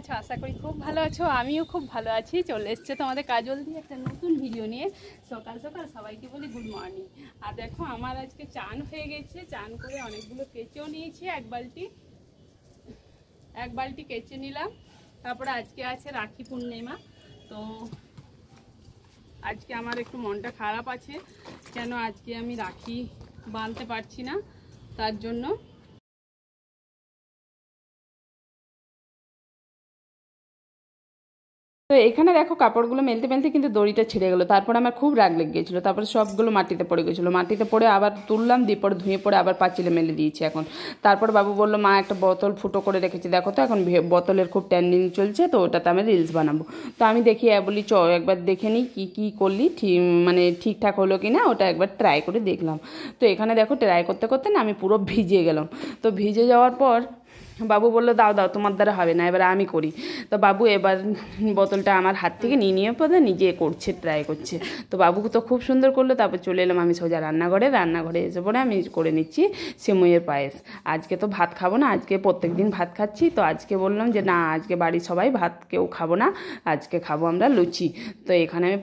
আছো? আশা করি খুব ভালো আছো। আমিও খুব ভালো আছি। চলে এসছে তোমাদের কাজল দিয়ে একটা নতুন ভিডিও নিয়ে। সকাল সকাল সবাইকে বলি গুড মর্নিং। আর দেখো আমার আজকে চান হয়ে গেছে, চান করে অনেকগুলো কেচেও নিয়েছি। এক বালতি কেচে নিলাম। তারপরে আজকে আছে রাখি পূর্ণিমা। তো আজকে আমার একটু মনটা খারাপ আছে, কেন আজকে আমি রাখি বাঁধতে পারছি না, তার জন্য। তো এখানে দেখো কাপড়গুলো মেলতে মেলতে কিন্তু দড়িটা ছিঁড়ে গেলো। তারপর আমার খুব রাগ লেগে গেছিলো। তারপরে সবগুলো মাটিতে পড়ে গেছিলো। মাটিতে পড়ে আবার তুললাম, দিয়ে পরে ধুয়ে পড়ে আবার পাঁচিলে মেলে দিয়েছি এখন। তারপর বাবু বললো মা একটা বোতল ফুটো করে রেখেছি, দেখো তো এখন বোতলের খুব ট্রেন্ডিং চলছে, তো ওটাতে আমি রিলস বানাবো। তো আমি দেখি বলি একবার দেখে নিই কী করলি, মানে ঠিকঠাক হলো কি না, ওটা একবার ট্রাই করে দেখলাম। তো এখানে দেখো ট্রাই করতে করতে না আমি পুরো ভিজে গেলাম। তো ভিজে যাওয়ার পর বাবু বললো দাও তোমার দ্বারা হবে না, এবার আমি করি। তো বাবু এবার বোতলটা আমার হাত থেকে নিয়ে পরে নিজে করছে, ট্রাই করছে। তো বাবু তো খুব সুন্দর করলো। তারপর চলে এলাম আমি সোজা রান্নাঘরে এসে পরে আমি করে নিচ্ছি সেমইয়ের পায়েস। আজকে তো ভাত খাবো না, আজকে প্রত্যেক দিন ভাত খাচ্ছি, তো আজকে বললাম যে না, আজকে বাড়ির সবাই ভাত কেউ খাবো না, আজকে খাবো আমরা লুচি। তো এখানে আমি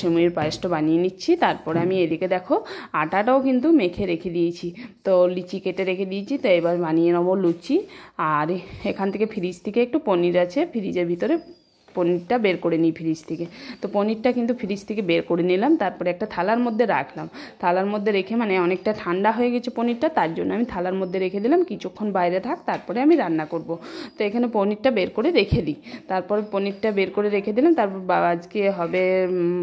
সেমইয়ের পায়েসটা বানিয়ে নিচ্ছি। তারপরে আমি এদিকে দেখো আটাটাও কিন্তু মেখে রেখে দিয়েছি, তো লিচি কেটে রেখে দিয়েছি। তো এবার বানিয়ে নেবো লুচি। আর এখান থেকে ফ্রিজ থেকে একটু পনির আছে, ফ্রিজের ভিতরে পনিরটা বের করে নিই ফ্রিজ থেকে। তো পনিরটা কিন্তু ফ্রিজ থেকে বের করে নিলাম, তারপরে একটা থালার মধ্যে রাখলাম। থালার মধ্যে রেখে মানে অনেকটা ঠান্ডা হয়ে গেছে পনিরটা, তার জন্য আমি থালার মধ্যে রেখে দিলাম, কিছুক্ষণ বাইরে থাক, তারপরে আমি রান্না করব। তো এখানে পনিরটা বের করে রেখে দিই। তারপর পনিরটা বের করে রেখে দিলাম। তারপর আজকে হবে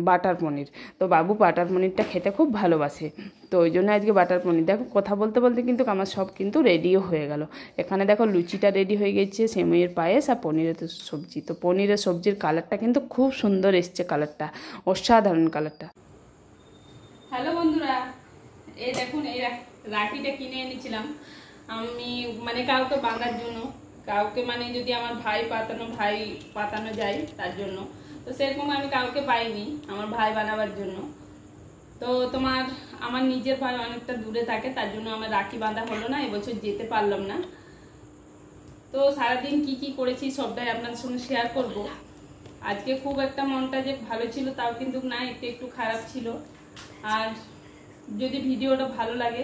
বাটার পনির। তো বাবু বাটার পনিরটা খেতে খুব ভালোবাসে, তো ওই জন্য আজকে বাটার পনির। দেখো কথা বলতে বলতে কিন্তু আমার সব কিন্তু রেডিও হয়ে গেল। এখানে দেখো লুচিটা রেডি হয়ে গেছে, সেমইয়ের পায়েস আর পনিরের সবজি। তো পনিরের সবজির কালারটা কিন্তু খুব সুন্দর এসছে, কালারটা অসাধারণ কালারটা। হ্যালো বন্ধুরা, এই দেখুন এই রাখিটা কিনে এনেছিলাম আমি, মানে কাউকে বাঁধার জন্য, কাউকে মানে যদি আমার ভাই পাতানো যায় তার জন্য। তো সেরকম আমি কাউকে পাইনি আমার ভাই বানাবার জন্য। তো আমার নিজের ভাই অনেকটা দূরে থাকে, তার জন্য আমার রাখি বাঁধা হলো না, এবছর যেতে পারলাম না। তো সারাদিন কি করেছি সবটাই আপনাদের সঙ্গে শেয়ার করব। আজকে খুব একটা মনটা যে ভালো ছিল তাও কিন্তু না, একটু খারাপ ছিল। আর যদি ভিডিওটা ভালো লাগে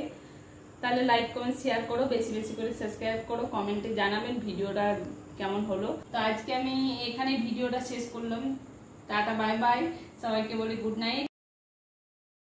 তাহলে লাইক কমেন্ট শেয়ার করো, বেশি বেশি করে সাবস্ক্রাইব করো, কমেন্টে জানাবেন ভিডিওটা কেমন হলো। তো আজকে আমি এখানে ভিডিওটা শেষ করলাম। টাটা বাই বাই, সবাইকে বলি গুড নাইট।